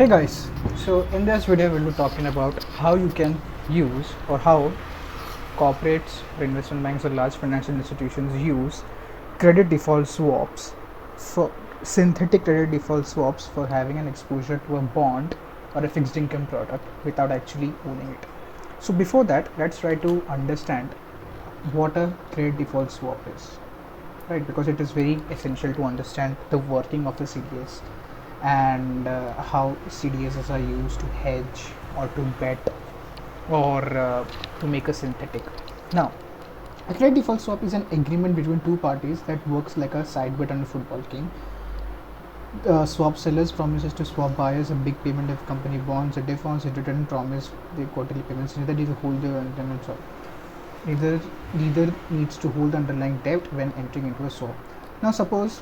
Hey guys, so in this video we'll be talking about how you can use or how corporates or investment banks or large financial institutions use credit default swaps for synthetic credit default swaps for having an exposure to a bond or a fixed income product without actually owning it. So before that, let's try to understand what a credit default swap is, right? Because it is very essential to understand the working of the CDS and how CDSs are used to hedge or to bet or to make a synthetic. Now, a credit default swap is an agreement between two parties that works like a side bet on a football game. Swap sellers promises to swap buyers a big payment of company bonds. A defaults in return promise the quarterly payments. Neither is a holder and neither needs to hold the underlying debt when entering into a swap. Now, suppose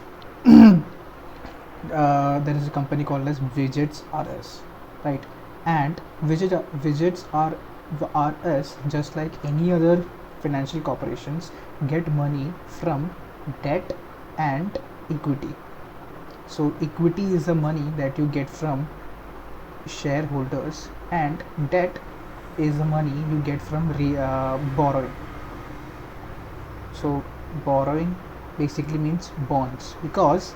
there is a company called as Widgets RS, right? And Widgets RS, just like any other financial corporations, get money from debt and equity. So equity is the money that you get from shareholders, and debt is the money you get from borrowing. So borrowing basically means bonds, because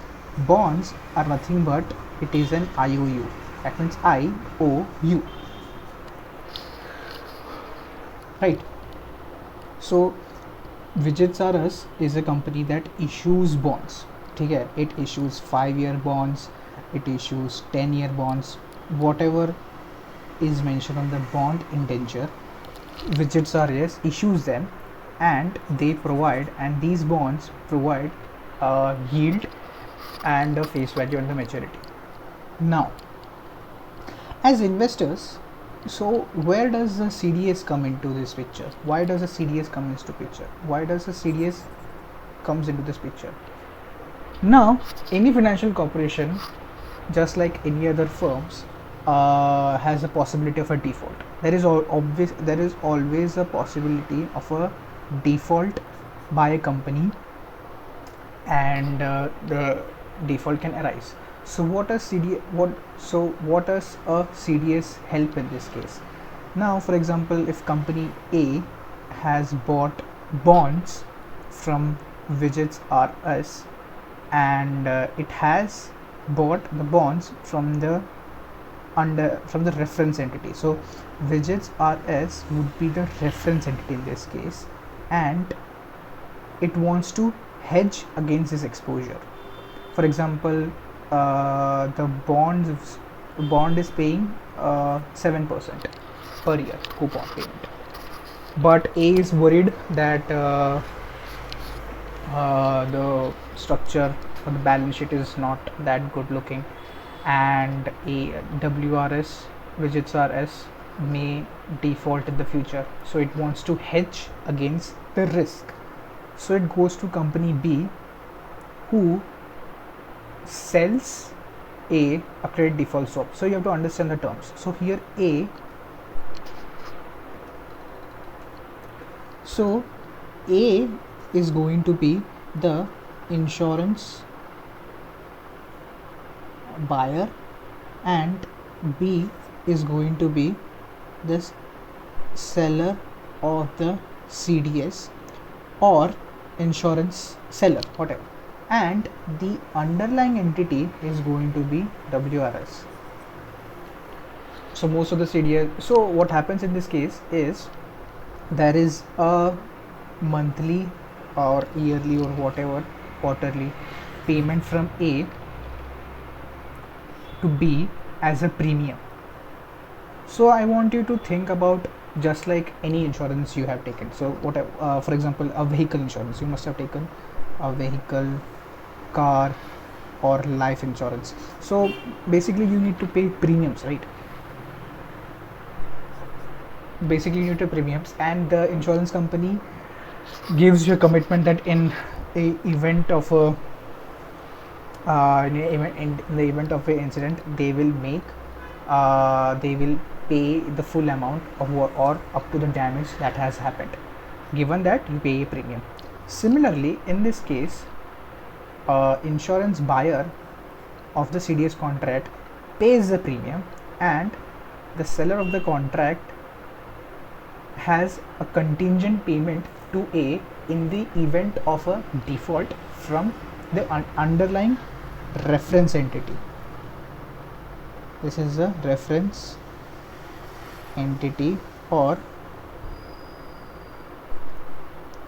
bonds are nothing but it is an IOU. That means IOU, right? So Widgets R Us is a company that issues bonds. Okay, it issues 5-year bonds, it issues 10-year bonds, whatever is mentioned on the bond indenture. Widgets R Us issues them, and they provide, and these bonds provide a yield and a face value and the maturity. Now, as investors, so where does the CDS come into this picture? Why does the CDS come into picture? Why does the CDS comes into this picture? Now, any financial corporation, just like any other firms, has a possibility of a default. There is always a possibility of a default by a company, and the default can arise. So what does a CDS help in this case? Now, for example, if company A has bought bonds from Widgets R Us, and it has bought the bonds from the reference entity. So Widgets R Us would be the reference entity in this case, and it wants to hedge against this exposure. For example, the bond is paying 7% per year coupon payment, but A is worried that the structure or the balance sheet is not that good looking, and WRS Widgets R Us may default in the future, so it wants to hedge against the risk. So it goes to company B, who sells a credit default swap. So you have to understand the terms. So here A is going to be the insurance buyer, and B is going to be this seller of the CDS or insurance seller, whatever, and the underlying entity is going to be WRS. So most of the CDS, so what happens in this case is there is a monthly or yearly or whatever quarterly payment from A to B as a premium. So I want you to think about just like any insurance you have taken. So whatever, for example, a vehicle insurance, you must have taken a vehicle, car, or life insurance. So basically you need to pay premiums, right? Basically you need to pay premiums, and the insurance company gives you a commitment that in the event of a in the event of an incident, they will pay the full amount of or up to the damage that has happened, given that you pay a premium. Similarly, in this case, insurance buyer of the CDS contract pays the premium, and the seller of the contract has a contingent payment to A in the event of a default from the underlying reference entity. This is a reference entity or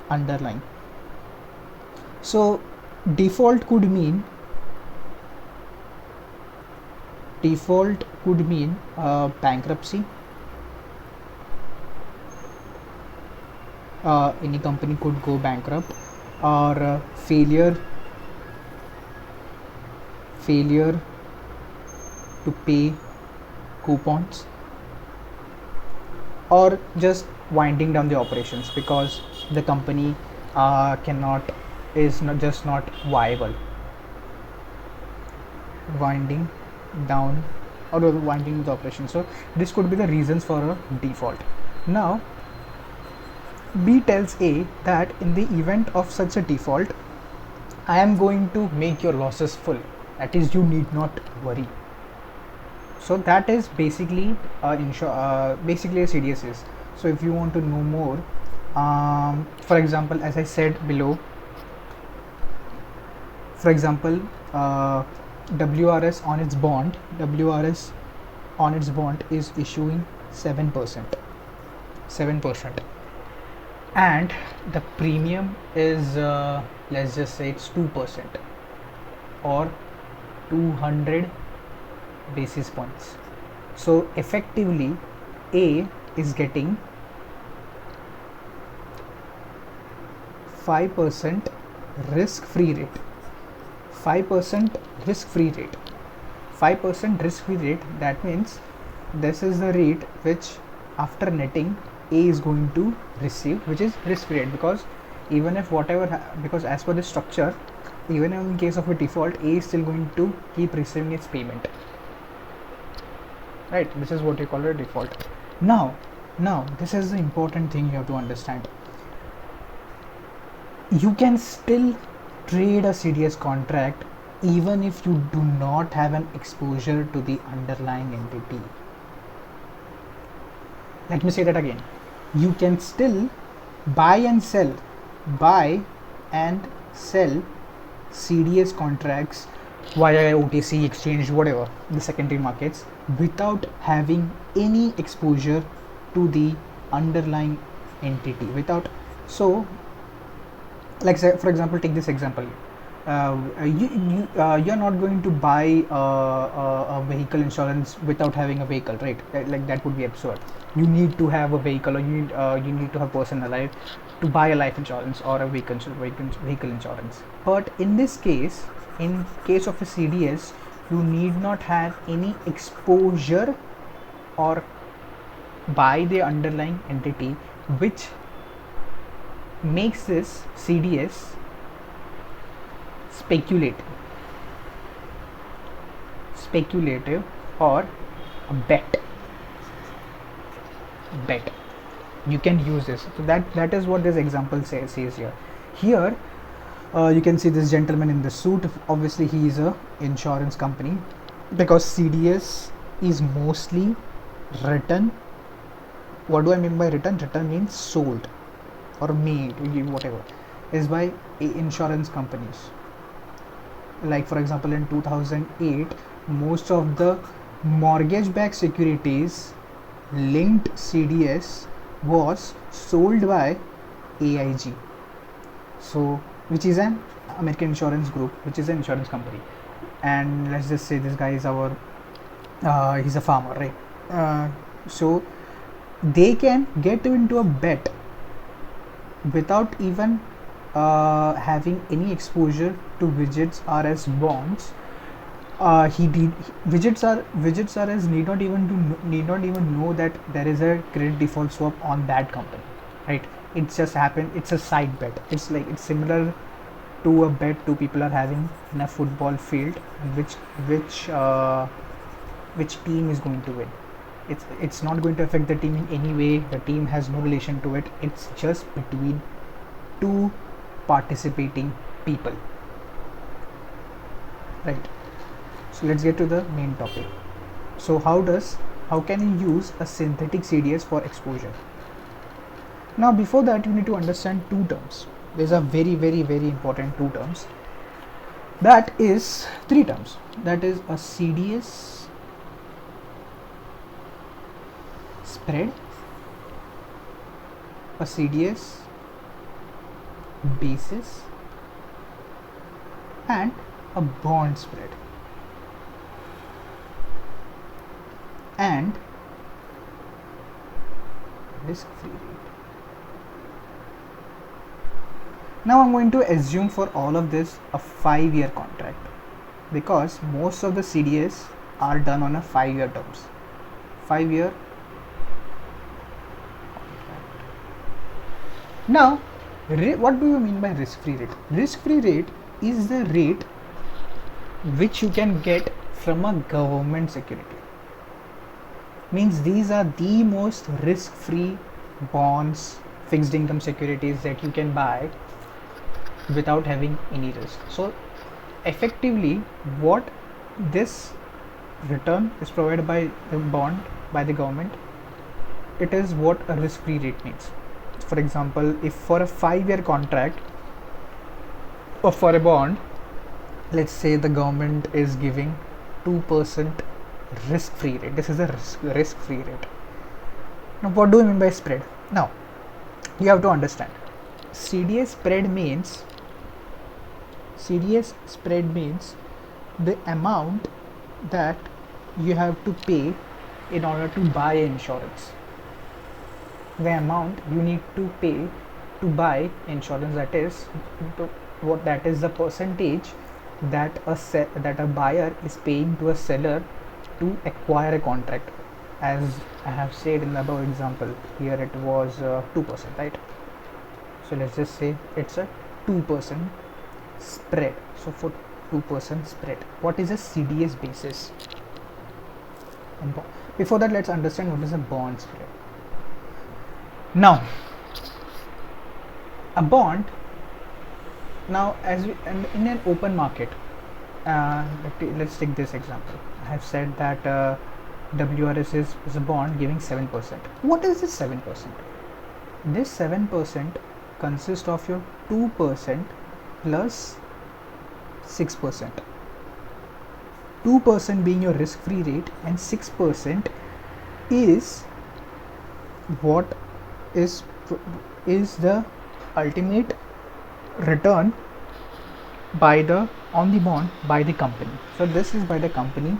underlying. So default could mean bankruptcy. Any company could go bankrupt, or failure to pay coupons, or just winding down the operations because the company is not viable. Winding down the operation. So this could be the reasons for a default. Now B tells A that in the event of such a default, I am going to make your losses full. That is, you need not worry. So that is basically basically a CDS is. So if you want to know more, for example, as I said below, for example, WRS on its bond is issuing 7%, and the premium is let's just say it's 2% or 200 basis points. So effectively A is getting 5% risk-free rate. 5% risk-free rate. 5% risk-free rate. That means this is the rate which, after netting, A is going to receive, which is risk-free rate, because even if because as per the structure, even in case of a default, A is still going to keep receiving its payment. Right? This is what you call a default. Now, this is the important thing you have to understand. You can still trade a CDS contract even if you do not have an exposure to the underlying entity. Let me say that again. You can still buy and sell CDS contracts via OTC, exchange, whatever, the secondary markets, without having any exposure to the underlying entity. So like, say, for example, take this example. You're not going to buy a vehicle insurance without having a vehicle, right? Like, that would be absurd. You need to have a vehicle, or you need to have person alive to buy a life insurance or a vehicle insurance. But in this case, in case of a CDS, you need not have any exposure or by the underlying entity, which makes this CDS speculative or a bet. You can use this. So that is what this example says here. Here you can see this gentleman in the suit. Obviously he is a insurance company, because CDS is mostly written. What do I mean by written? Written means sold or made, whatever, is by insurance companies. Like, for example, in 2008, most of the mortgage-backed securities linked CDS was sold by AIG, so which is an American insurance group, which is an insurance company. And let's just say this guy is he's a farmer, right? So they can get into a bet without even having any exposure to Widgets RS bonds. Widgets RS need not even know that there is a credit default swap on that company, right? It's just happened. It's a side bet. It's similar to a bet two people are having in a football field, which team is going to win. It's not going to affect the team in any way. The team has no relation to it. It's just between two participating people, right? So let's get to the main topic. So how can you use a synthetic CDS for exposure? Now before that you need to understand two terms. These are very important two terms. That is three terms. That is a CDS spread, a CDS basis, and a bond spread, and risk free rate. Now I'm going to assume for all of this a 5-year contract, because most of the CDS are done on a 5-year terms. 5-year contract. Now what do you mean by risk free rate? Risk free rate is the rate which you can get from a government security. Means these are the most risk free bonds, fixed income securities that you can buy without having any risk. So effectively what this return is provided by the bond, by the government, it is what a risk free rate means. For example, if for a 5-year contract or for a bond, let's say the government is giving 2% risk free rate. This is a risk free rate. Now what do you mean by spread? Now you have to understand, CDS spread means the amount that you have to pay in order to buy insurance. The amount you need to pay to buy insurance, that is the percentage that a buyer is paying to a seller to acquire a contract. As I have said in the above example, here it was 2%, right? So let's just say it's a 2% spread. So for 2% spread, what is a CDS basis? Before that, let's understand what is a bond spread. Now a bond, now as we, and in an open market, let's take this example. I have said that WRS is a bond giving 7%. What is this 7%? This 7% consists of your 2% plus 6%. 2% being your risk free rate and 6% is what is the ultimate return on the bond by the company. So this is by the company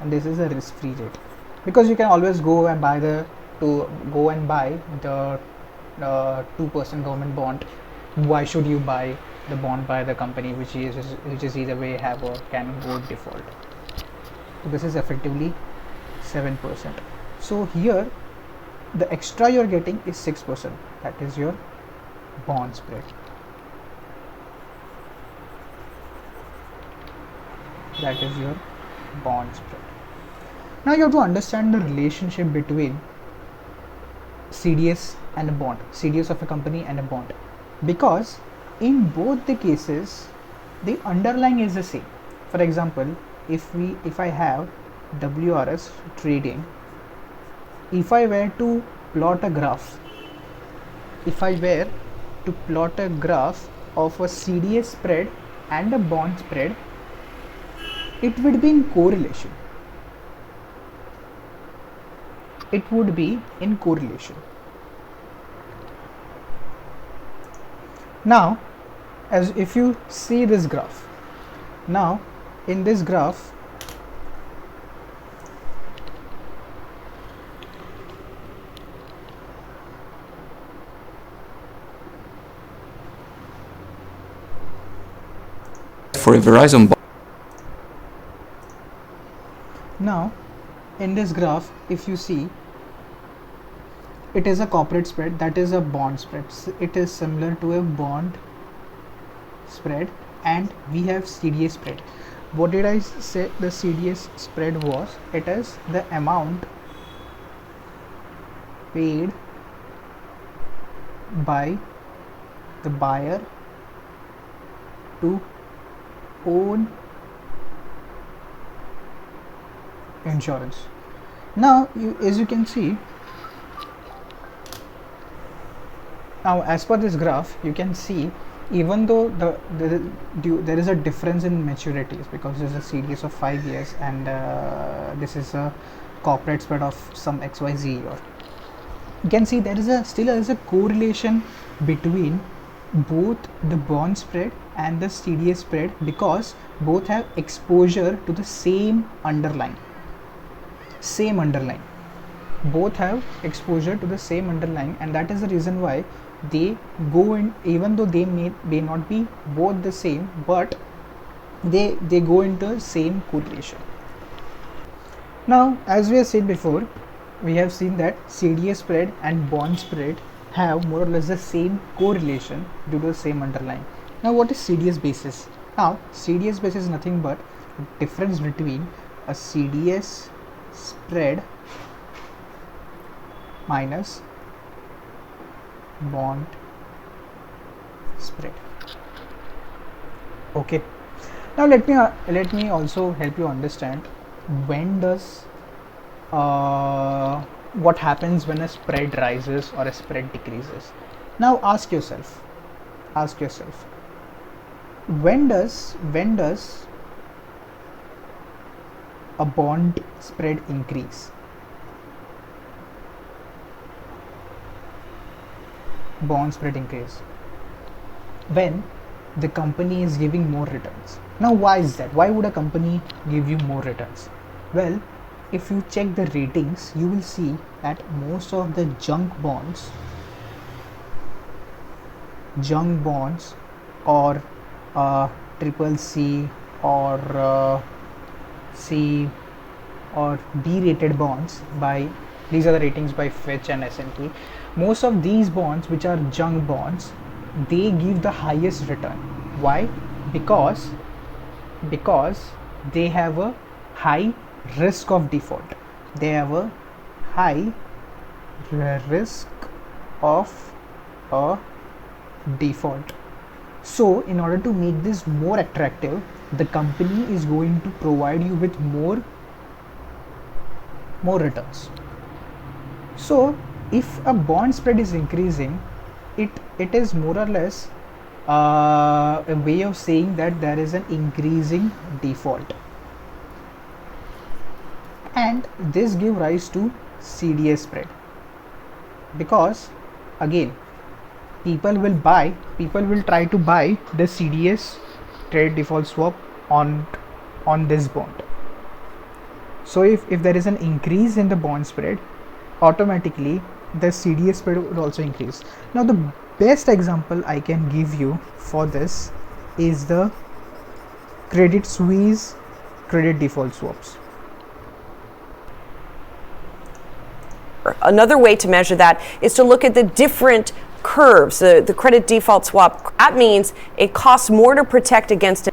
and this is a risk free rate, because you can always go and buy the 2% government bond. Why should you buy the bond by the company which is either way have or can go default? So this is effectively 7%. So here the extra you're getting is 6%. That is your bond spread. That is your bond spread. Now you have to understand the relationship between CDS and a bond, CDS of a company and a bond, because in both the cases the underlying is the same. For example, if I have WRS trading, if I were to plot a graph of a CDS spread and a bond spread, it would be in correlation. Now, as if you see this graph, now in this graph, for a Verizon now in this graph, if you see, it is a corporate spread, that is a bond spread. It is similar to a bond spread, and we have CDS spread. What did I say the CDS spread was? It is the amount paid by the buyer to own insurance. Now as you can see, now as per this graph you can see, even though there is a difference in maturities, because there's a series of 5 years and this is a corporate spread of some XYZ year, you can see there is a correlation between both the bond spread and the CDS spread, because both have exposure to the same underlying. Both have exposure to the same underlying, and that is the reason why they go in, even though they may not be both the same, but they go into same correlation. Now as we have said before, we have seen that CDS spread and bond spread have more or less the same correlation due to the same underlying. Now what is CDS basis? Now CDS basis is nothing but difference between a CDS spread minus bond spread. Okay, now let me also help you understand when does what happens when a spread rises or a spread decreases. Now ask yourself, when does a bond spread increase? Bond spread increase when the company is giving more returns. Now why is that? Why would a company give you more returns? Well, if you check the ratings, you will see that most of the junk bonds or triple C or C or B rated bonds, by these are the ratings by Fitch and S&P, most of these bonds which are junk bonds, they give the highest return. Why? Because they have a high risk of default. They have a high risk of a default. So in order to make this more attractive, the company is going to provide you with more returns. So if a bond spread is increasing, it is more or less a way of saying that there is an increasing default, and this give rise to CDS spread, because again people will try to buy the CDS, trade default swap, on this bond. So if there is an increase in the bond spread, automatically the CDS spread would also increase. Now the best example I can give you for this is the Credit Suisse credit default swaps. Another way to measure that is to look at the different curves, the credit default swap. That means it costs more to protect against that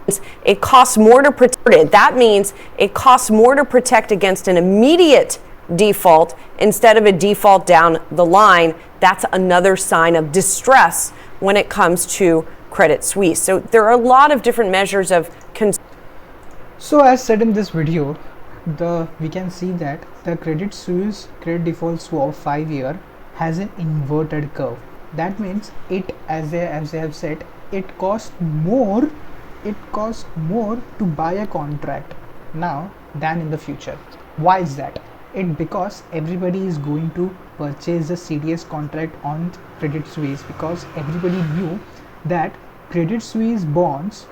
means it costs more to protect against an immediate default instead of a default down the line. That's another sign of distress when it comes to Credit Suisse. So there are a lot of different measures of So as said in this video, we can see that the Credit Suisse credit default swap 5-year has an inverted curve. That means it, as they have said, it costs more to buy a contract now than in the future. Why is that? Because everybody is going to purchase the CDS contract on Credit Suisse, because everybody knew that Credit Suisse bonds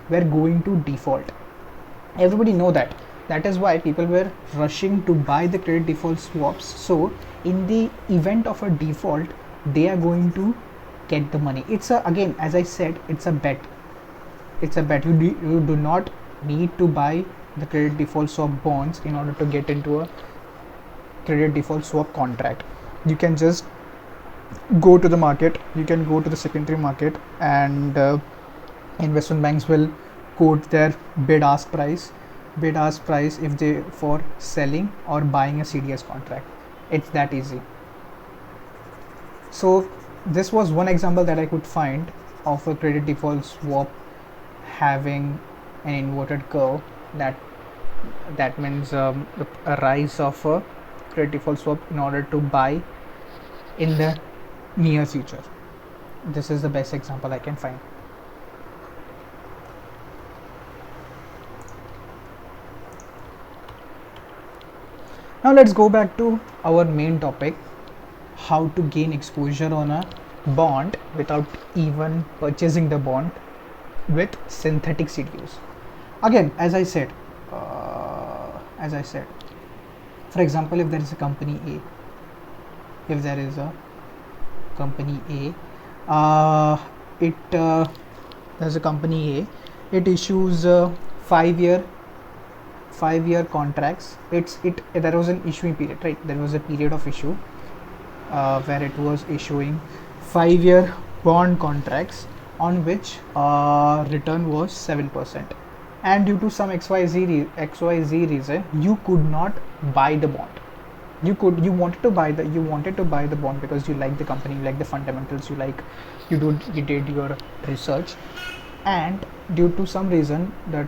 were going to default. Everybody know that. That is why people were rushing to buy the credit default swaps. So in the event of a default, they are going to get the money. It's again, as I said, it's a bet. You do not need to buy the credit default swap bonds in order to get into a credit default swap contract. You can just go to the market, you can go to the secondary market, and investment banks will quote their bid ask price if they for selling or buying a CDS contract. It's that easy. So this was one example that I could find of a credit default swap having an inverted curve, that that means a rise of a credit default swap in order to buy in the near future. This is the best example I can find. Now let's go back to our main topic, how to gain exposure on a bond without even purchasing the bond with synthetic CDOs. Again, as I said, for example, if there is a company A, there's a company A, it issues 5-year contracts. There was an issuing period, right? There was a period of issue where it was issuing 5-year bond contracts on which return was 7%, and due to some XYZ reason you could not buy the bond. You wanted to buy the bond because you like the company, you like the fundamentals, you did your research, and due to some reason that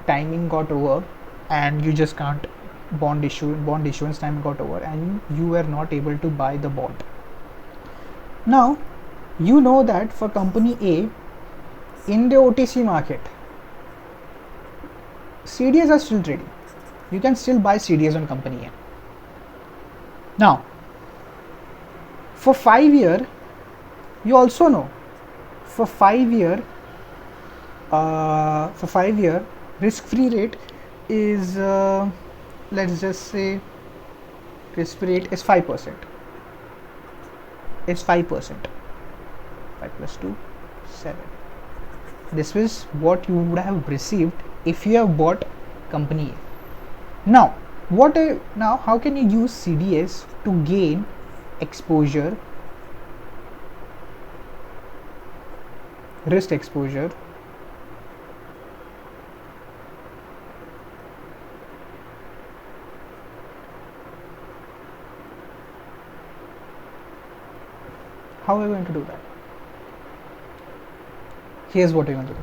timing got over and you just can't, bond issuance time got over and you were not able to buy the bond. Now you know that for company A in the OTC market, CDS are still trading. You can still buy CDS on company A. Now for 5-year, you also know for 5-year risk-free rate is let's just say risk-free rate is 5%. 5 plus 2, 7. This is what you would have received if you have bought company A. Now how can you use CDS to gain exposure, risk exposure? How are we going to do that? Here's what we're going to do.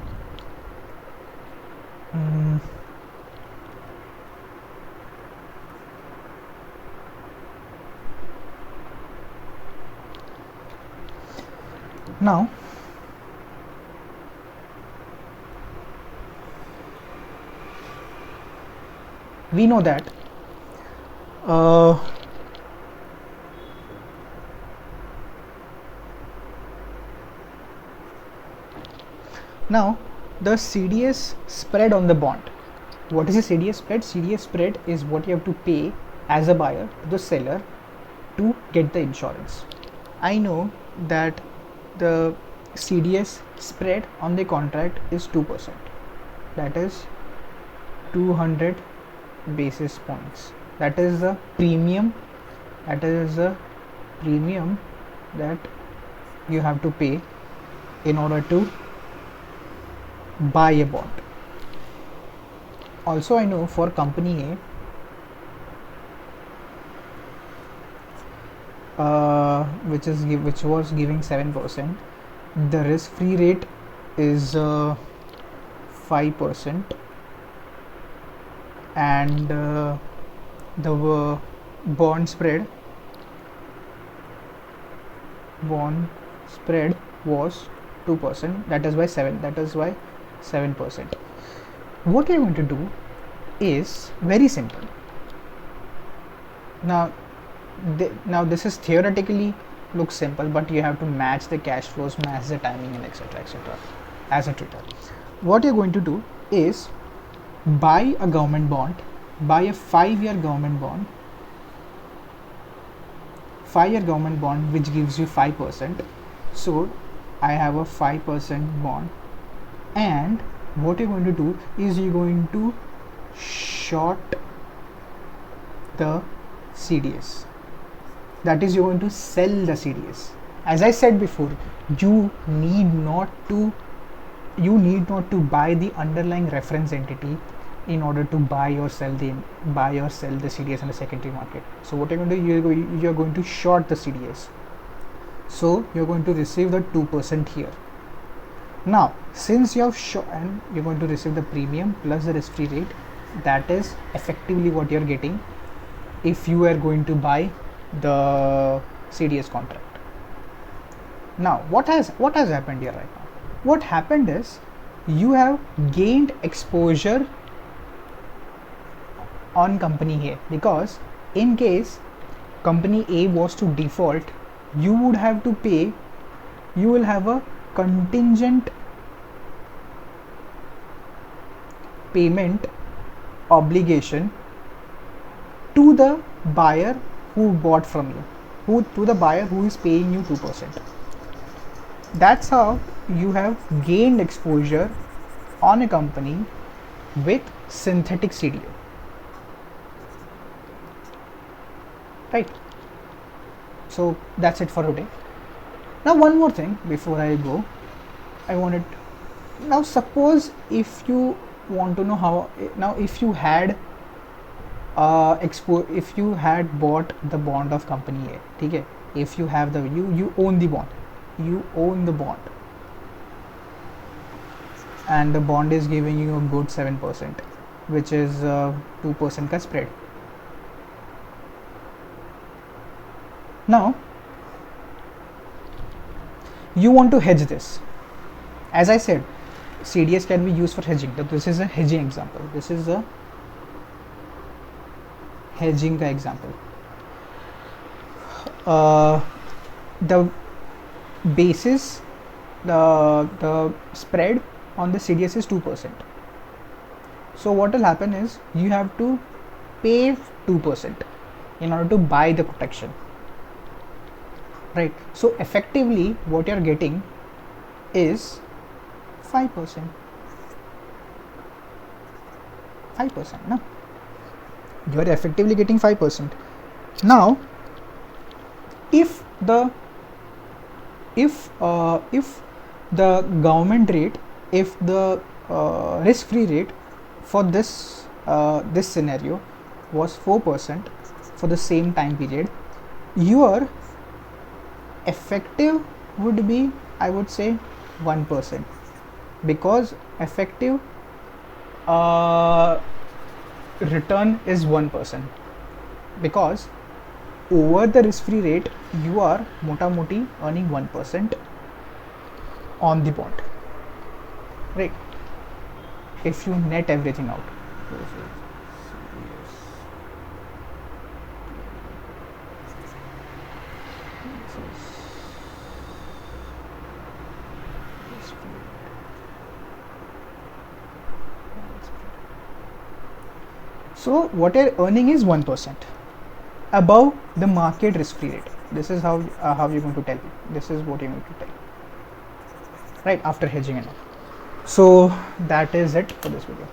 Now we know that now the CDS spread on the bond. What is the CDS spread? CDS spread is what you have to pay as a buyer to the seller to get the insurance. I know that the CDS spread on the contract is 2%. That is 200 basis points. That is the premium. That you have to pay in order to buy a bond. Also, I know for company A, which was giving 7%, the risk-free rate is 5%, and the bond spread was 2%. That is why 7%. What you're going to do is very simple. Now this is theoretically looks simple, but you have to match the cash flows, match the timing, and etc. as a trader. What you're going to do is buy a government bond, buy a 5-year government bond, which gives you 5%. So I have a 5% bond, and what you're going to do is you're going to short the CDS. That is, you're going to sell the CDS. As I said before, you need not to buy the underlying reference entity in order to buy or sell the CDS in the secondary market. So what you're going to do, you're going to short the CDS. So you're going to receive the 2% here. Now since you have short, and you're going to receive the premium plus the risk-free rate, That is effectively what you're getting if you are going to buy the CDS contract. Now what has happened here right now? What happened is you have gained exposure on company A, because in case company A was to default, you would have to pay, you will have a contingent payment obligation to the buyer who bought from you, to the buyer who is paying you 2%. That's how you have gained exposure on a company with synthetic CDO. Right? So that's it for today. Now one more thing before I go, I wanted, now suppose if you want to know how, now if you had if you had bought the bond of company A, okay, if you have the, you own the bond, you own the bond, and the bond is giving you a good 7%, which is 2% ka spread. Now you want to hedge this. As I said, CDS can be used for hedging. This is a hedging example. This is a hedging ka example. The basis, the spread on the CDS is 2%. So what will happen is you have to pay 2% in order to buy the protection, right? So effectively what you are getting is 5%. 5%, no? You are effectively getting 5%. Now if the government rate, if the risk-free rate for this this scenario was 4% for the same time period, your effective would be, I would say, 1%, because effective return is 1%, because over the risk-free rate you are mota moti earning 1% on the bond, right? If you net everything out. So what you're earning is 1% above the market risk-free rate. This is how you're going to tell. This is what you're going to tell, right, after hedging and all. So that is it for this video.